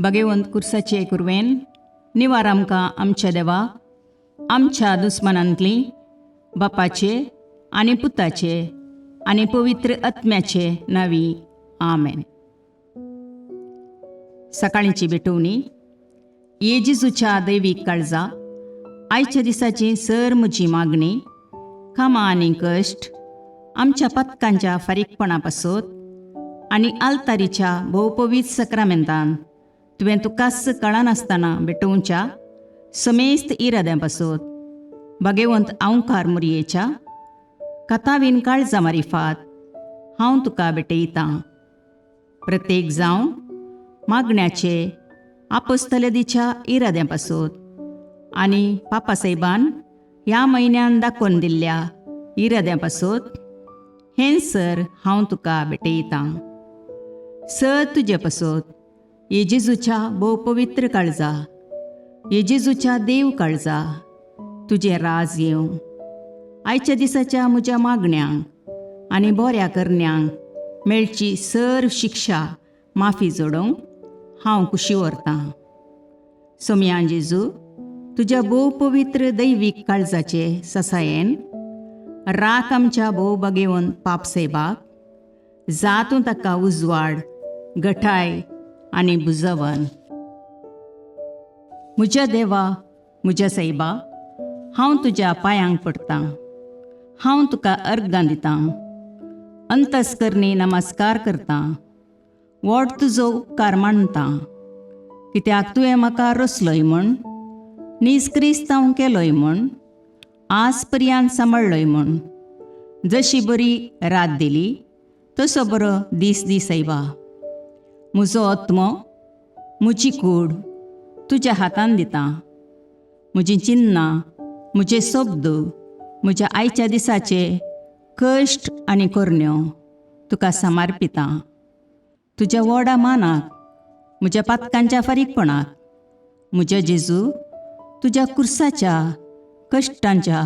भगवंत कुर्साचे कुरवेन निवार आमकां आमच्या देवा आमच्या दुस्मनांतली बापाचे आनी पुताचे आनी पवित्र आत्म्याचे नावी आमेन. सकाळींची भेटवणी. येजेजूच्या दैवीक काळजा आयच्या दिसाची सर म्हजी मागणी कामां आनी कश्ट आमच्या पथकांच्या फारीकपणा पासत आनी आल्तारीच्या भोवपवीत सक्रामेंतान तुवें तुकास कळनासतना भेटोवच्या समेस्त इराद्यां पासत भगवंत आंवकार मुरयेच्या कथावीन काळजा मारिफात हांव तुका भेटयतां. प्रत्येक जावं मागण्याचे आपोस्तलदीच्या इराद्यां पासत आनी पापासाहेबान ह्या म्हयन्यान दाखोवन दिल्ल्या इराद्यां पासत हें सर हांव तुका भेटयतां. सर तुजे पासत येजेजूच्या भोवपवित्र काळजा येजेजूच्या देव काळजा तुजें राज येवं. आयच्या दिसाच्या म्हज्या मागण्यांक आनी बऱ्या करण्यांक मेळची सर शिक्षा माफी जोडोवंक हांव कुशी व्हरतां. सोम्या जेजू तुज्या भोवपवित्र दैवीक काळजाचे ससायेन राख आमच्या भोव भगवंत पापसाहेबाक जातूं ताका उजवाड घटाय आनी बुजवण. म्हज्या देवा म्हज्या साहिबा हांव तुज्या पांयांक पडटां. हांव तुका अर्गां दितां. अंतस्करणी नमस्कार करतां. व्हड तुजो उपकार मानतां. कित्याक तुवें म्हाका रचलोय म्हूण निस्क्रिस्तांव केलोय म्हूण आज पर्यंत सांबाळलोय म्हूण जशी बरी रात दिली तसो बरो दीस दी साहिबा. म्हजो आत्मो म्हजी कूड तुज्या हातान दितां. म्हजीं चिन्नां म्हजे शब्द म्हज्या आयच्या दिसाचे कश्ट आनी करण्यो तुका समर्पितां. तुज्या व्हडा मानाक म्हज्या पातकांच्या फारीकपणाक म्हज्या जेजू तुज्या कुर्साच्या कश्टांच्या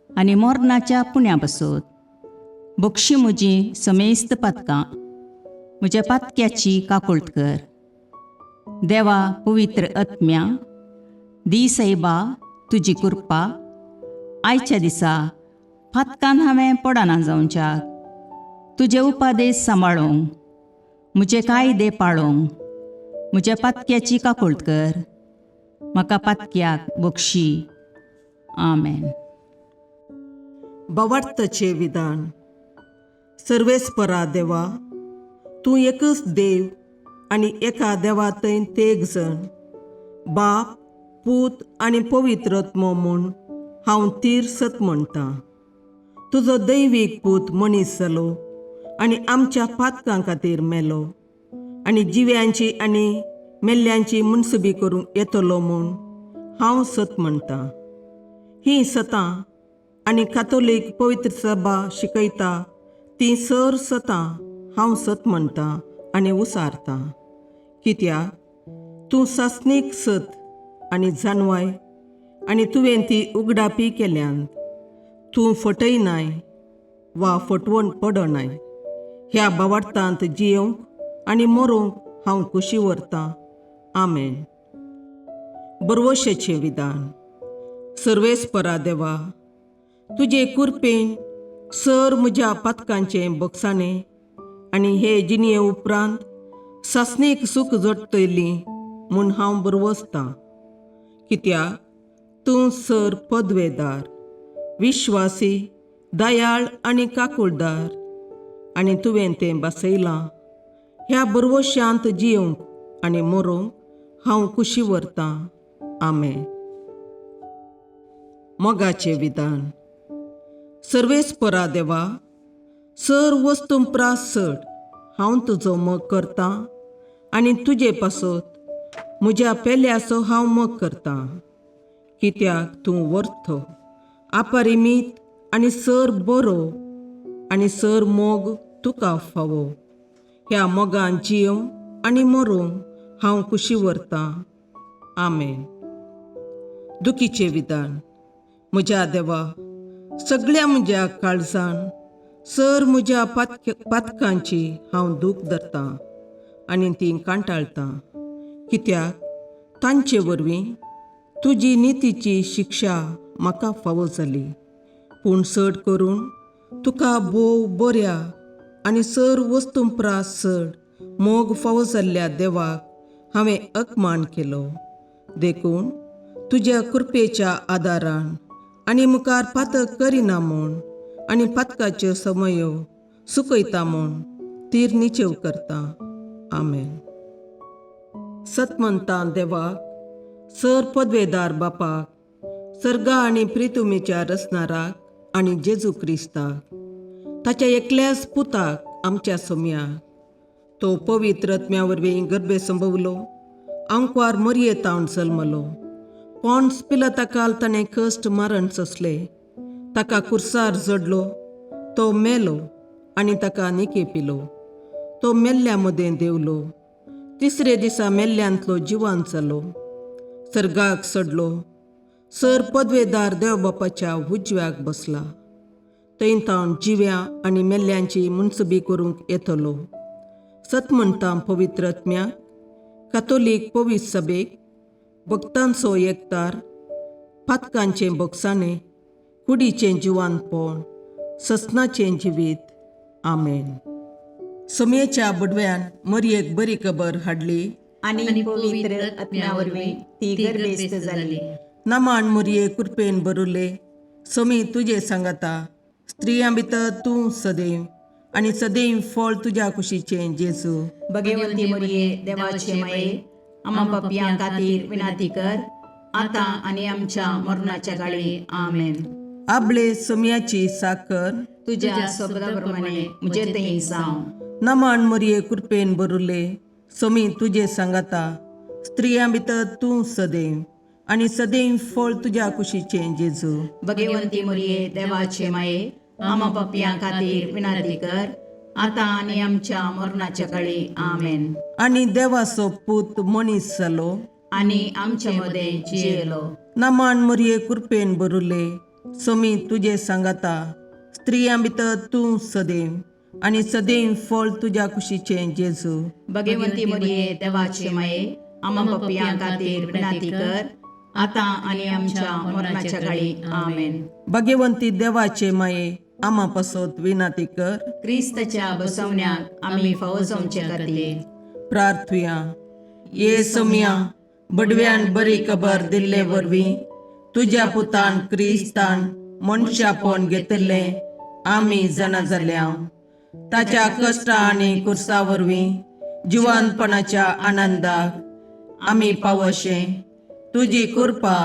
आनी मरणाच्या पुण्या पासत बक्षी म्हजीं समेस्त पातकां म्हज्या पातक्याची काकुळट कर. देवा पवित्र आत्म्या दी साहिबा तुजी कृपा आयच्या दिसा पातकान हांवें पडना जावच्याक तुजे उपादेश सांबाळूंक म्हजे कायदे पाळोवंक म्हज्या पातक्याची काकुळट कर. म्हाका पातक्याक बक्षी. आमेन. भावार्थाचे विधान. सर्वेस्परा देवा तूं एकच देव आनी एका देवातय तेग जण बाप पूत आनी पवित्र आत्मो म्हूण हांव तीर सत म्हणटां. तुजो दैवीक पूत मनीस जालो आनी आमच्या पातकां खातीर मेलो आनी जिव्यांची आनी मेल्ल्यांची मुनसुबी करूंक येतलो म्हूण हांव सत म्हणटां. हीं सतां आनी कातोलीक पवित्र सभा शिकयता ती सर सतां हांव सत म्हणटां आनी उसारतां. कित्याक तूं सासणीक सत आनी जानवाय आनी तुवें ती उगडापी केल्यांत तूं फटयनाय वा फटवण पडनाय. ह्या भावार्थांत जियोंक आनी मरोवंक हांव कुशी व्हरतां. आमेन. बरवशेचें विधान. सर्वेस्परा देवा तुजे कृपेन सर म्हज्या पातकांचें बक्षाणें आनी हे जिणये उपरांत सासणेक सूख जोडटली म्हूण हांव बरवसतां. कित्याक तूं सर पदवेदार विश्वासी दयाळ आनी काकुळदार आनी तुवें तें बसयलां. ह्या बरवश्यांत जियोंक आनी मरोवंक हांव कुशी व्हरतां. आमेन. मोगाचें विधान. सर्वेस्परा देवा सर वस्तुंपरास चड हांव तुजो मोग करतां आनी तुजे पासत म्हज्या पेल्याचो हांव मोग करतां. कित्याक तूं वर्थ अपरिमीत आनी सर बरो आनी सर मोग तुका फावो. ह्या मोगान जियोंक आनी मरोवंक हांव कुशी व्हरतां. आमेन. दुखीचें विधान. म्हज्या देवा सगळ्या म्हज्या काळजान सर म्हज्या पातकांची हांव दूख धरतां आनी ती कांटाळतां. कित्याक तांचे वरवीं तुजी नितीची शिक्षा म्हाका फावो जाली. पूण चड करून तुका बोव बऱ्या आनी सर वस्तूंपरास चड मोग फावो जाल्ल्या देवाक हांवें अकमान केलो. देखून तुज्या कृपेच्या आदारान आनी मुखार पातक करिना म्हूण आनी पातकाच्यो समयो सुकयता म्हूण तीर निचेव करता. आमेन. सतमंतां देवाक, सर पदवेदार बापाक, सर्गा आनी प्रितुमेच्या रचणाराक आनी जेजू क्रिस्ताक, ताच्या एकल्याच पुताक आमच्या सोम्याक, तो पवित्र आत्म्या वरवीं गर्भे संभवलो, अंकवार मरयेतावन जल्मलो, पोंस पिलाताकाल ताणें कश्ट मरण सोंसले, ताका कुर्सार जडलो, तो मेलो आनी ताका निकेपिलो, तो मेल्ल्या मदें देवलो, तिसरे दिसा मेल्ल्यांतलो जिवांत जालो, सर्गाक चडलो, सर पदवेदार देवबापाच्या उजव्याक बसला, थंय तावन जिव्या आनी मेल्ल्यांची मुनसबी करूंक येतलो. सतमंतां पवित्र आत्म्याक, कातोलीक पवित्र सभेक, भक्तांचो एकतार, पातकांचें भोगसाणें, कुडीचें जिवांतपण, ससनाचें जिवीत. आमेन. समेच्या बुडव्यान मरयेक बरी खबर हाडली आनी पवित्र आत्म्या वरवीं ती गर्भेस्त जाली. नमान मरये कृपेन भरुले, समी तुजे सांगाता, स्त्रियां भितर तूं सदैव आनी सदैव फळ तुज्या कुशीचें जेजू. भगवंती मरिये देवाचे माये, आम्हा पापियां खातीर विनाती कर, आतां आनी आमच्या मरणाच्या काळी. आमेन. आपले समियाची साकर तुज्या शब्दाप्रमाणे म्हजे थंय जावं. नमान मरये कृपेन भरुले, समी तुजे सांगाता, स्त्रियां भितर तूं सदैव आनी सदैव फळ तुज्या कुशीचें जेजू. भगवंती मरिये देवाचे माये, आम्हा पापियां खातीर विनाती कर, आतां आनी आमच्या मरणाच्या काळी. आमेन. आनी देवाचो पूत मनीस जालो आनी आमचे मदें जियेलो. नमान मरये कृपेन भरुले, समी तुजे सांगाता, स्त्रियां भितर तूं सदैव आनी सदैव फळ तुज्या कुशीचें जेजू. भगवंती मरिये देवाचे माये, आम्हा पापियां खातीर विनाती कर, आतां आनी आमच्या मरणाच्या काळी. आमेन. भगवंती देवाचे माये, आम्हा पासत विनाती कर. क्रिस्ताच्या बसवण्याक आमी फावो जावचे खातीर प्रार्थुया. ये समिया, बडव्यान बरी खबर दिल्ले वरवीं तुज्या पुतान क्रिस्तान मनशापण घेतिल्लें आमी जाणा जाल्या, ताच्या कश्टा आनी कुर्सा वरवीं जिवंतपणाच्या आनंदाक आमी पावशे तुजी कृपा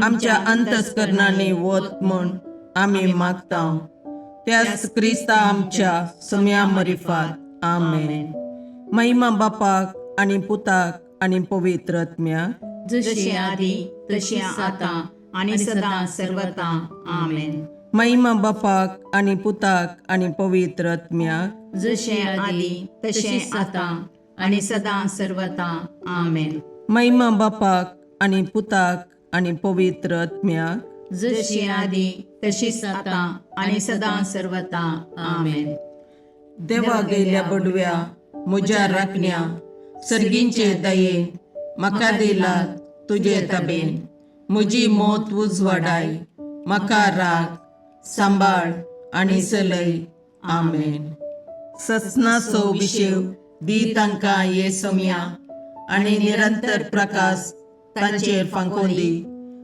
आमच्या अंतस्करणांनी वत म्हूण आमी मागता. त्याच क्रिस्ता आमच्या सम्या मरिफात. आमेन. महिमा बापाक आनी पुताक आनी पवित्र आत्म्याक, जशें आदी तशें आतां आनी सदां सर्वदा. आमेन. महिमा बापाक आनी पुताक आनी पवित्र आत्म्याक, जशें आदी तशें आतां आनी सदां सर्वदा. आमेन. महिमा बापाक आनी पुताक आनी पवित्र आत्म्याक, जशी आदी तशीच आतां आनी सदां सर्वदा. आमेन. देवा गेल्या बडव्या म्हज्या राखण्या, सर्गींचे दयेन म्हाका दिला तुजे ताबेन. म्हजी मोत उजवाडाय, म्हाका राख, सांबाळ आनी चलय. आमेन. ससनाचो विशेव दी तांकां ये समिया, आनी निरंतर प्रकाश तांचेर फांकोन दी.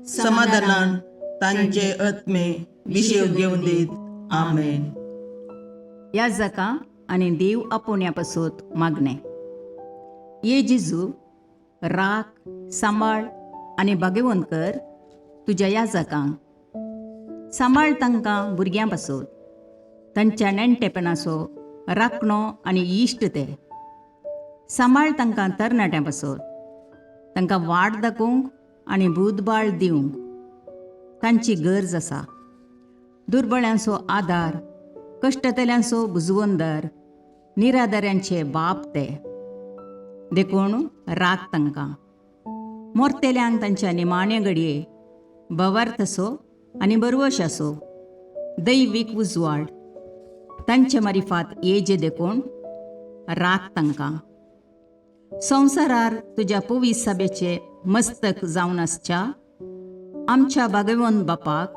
समाधानान तांचे आत्मे विशेव घेवन दीत. आमेन. याजकां आनी देव आपोवण्या पासत मागणें. ये जेजू, राख, सांबाळ आनी भाग्यवंत कर तुज्या याजकांक. सांबाळ तांकां भुरग्यां पासत, तांच्या नेणटेपणाचो राखणो आनी इश्ट ते. सांबाळ तांकां तरणाट्यां पासत, तांकां वाट दाखोवंक आनी बुधबाळ दिवंक तांची गरज आसा. दुर्बळ्यांचो आदार, कश्टतल्यांचो बुजवंदर, निराधाऱ्यांचे बाप ते. देखून राख तांकां. मोरतेल्यांक तांच्या निमाणे घडये भवार्थसो आनी बरवशाचो दैवीक उजवाड तांचे मारिफात येजे देखून राख तांकां. संवसारार तुज्या पवित्र सभेचे मस्तक जावन आसच्या आमच्या भागवंत बापाक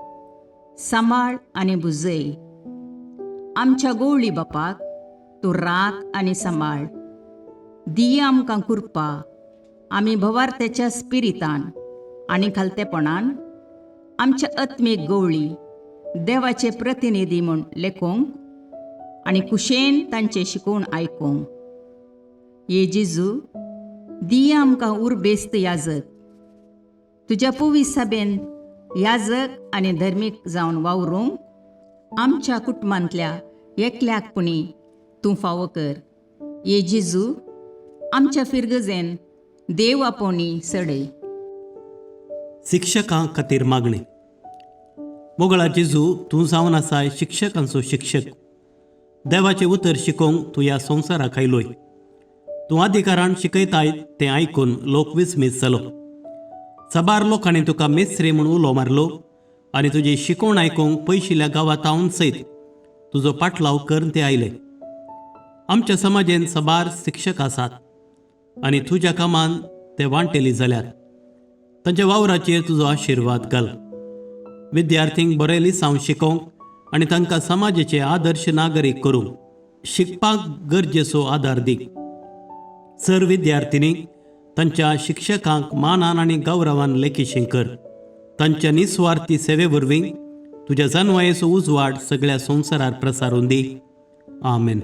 सांबाळ आनी बुजय. आमच्या गवळी बापाक तूं राख आनी सांबाळ. दिया आमकां कुरपा आमी भवार्थ्याच्या स्पिरितान आनी खालतेपणान आमच्या आत्मीक गवळी देवाचे प्रतिनिधी म्हूण लेखोंक आनी कुशेन तांचे शिकोवण आयकूंक. ये जेजू, दिया आमकां उर्बेस्त याजक. तुज्या पवित्र सभेन याजक आनी धर्मीक जावन वावरूंक आमच्या कुटुंबांतल्या एकल्याकपणी तूं फावो कर. ये जेजू, आमच्या फिरगजेन देव आपोवणी सडय. शिक्षकां खातीर मागणी. मोगळा जेजू, तूं जावन आसाय शिक्षकांचो शिक्षक. देवाचें उतर शिकोवंक तूं ह्या संवसाराक आयलोय. तूं अधिकारान शिकयताय तें आयकून लोक विस्मीत जालो. सबार लोकांनी तुका मेस्त्री म्हूण उलो मारलो आनी तुजी शिकोवण आयकूंक पयशिल्ल्या गांवांतावन सयत तुजो पाटलाव करून ते आयले. आमच्या समाजेन सबार शिक्षक आसात आनी तुज्या कामान ते वांटेली जाल्यात. तांच्या वावराचेर तुजो आशिर्वाद घाल. विद्यार्थींक बरे लिसांव शिकोवंक आनी तांकां समाजाचे आदर्श नागरीक करूंक शिकपाक गरजेचो आदार दी. सर विद्यार्थिनींक तांच्या शिक्षकांक मानान आनी गौरवान लेखीशीं कर. तांच्या निस्वार्थी सेवे वरवीं तुज्या जानवायेचो उजवाड सगळ्या संवसारार प्रसारून दी. आमेन.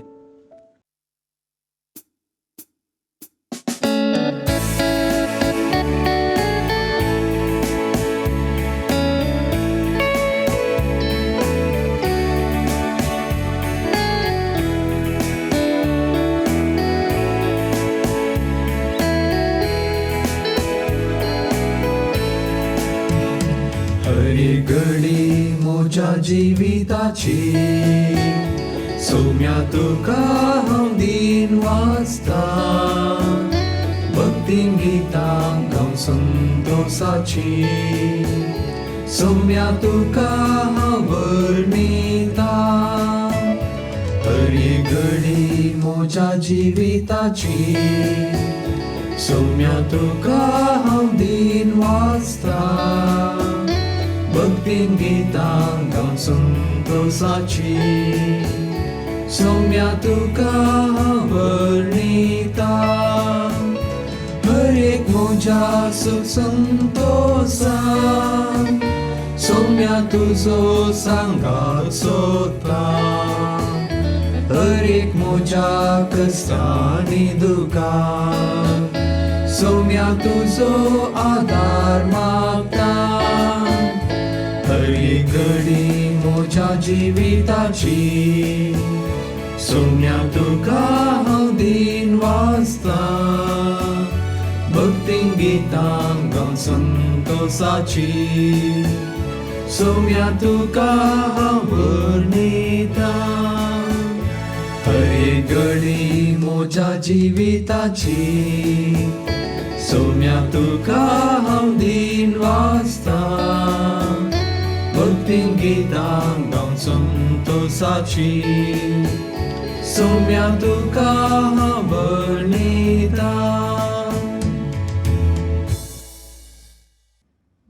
हरी घडी म्हज्या जिविताची सौम्या तुका हांव दिन वाचता. भक्तीन गितां गावन संतोषाची सौम्या तुका हांव वर्णिता. हरी घडी म्हज्या जिविताची सौम्या तुका हांव दिन वाचता. भक्तीन गितां गावन संतोषाची सौम्या तुका हांव वर्णिता. हर एक म्हज्या सुख संतोषान सौम्या तुजो सांगात सोदता. हर एक म्हज्या कश्टांनी दुखान सौम्या तुजो आदार मागता. हरी घडी म्हज्या जिविताची सौम्या तुका हांव दिन वाचता. भक्तीन गितां गावन संतोषाची सौम्या तुका हांव वर्णिता. हरी घडी म्हज्या जिविताची सौम्या तुका हांव दिन वाचता. भक्तीन गितां गावन संतोषाची सौम्या तुका हांव वर्णिता.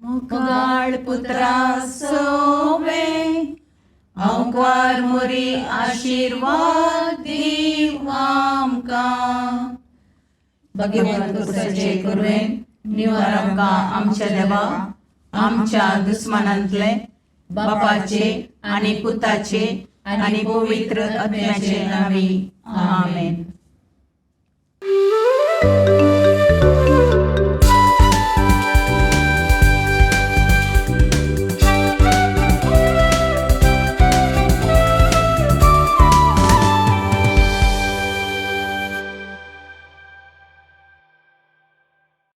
मुगाळ पुत्रा सोवे अवकार मोरी आशीर्वाद दीव आमकां. भगवंत कुसाचे करुवेन निवार आमकां आमच्या देवा आमच्या दुस्मानांतले बापाचे आनी पुताचे आनी पवित्र आत्म्याचे नांवी. आमेन.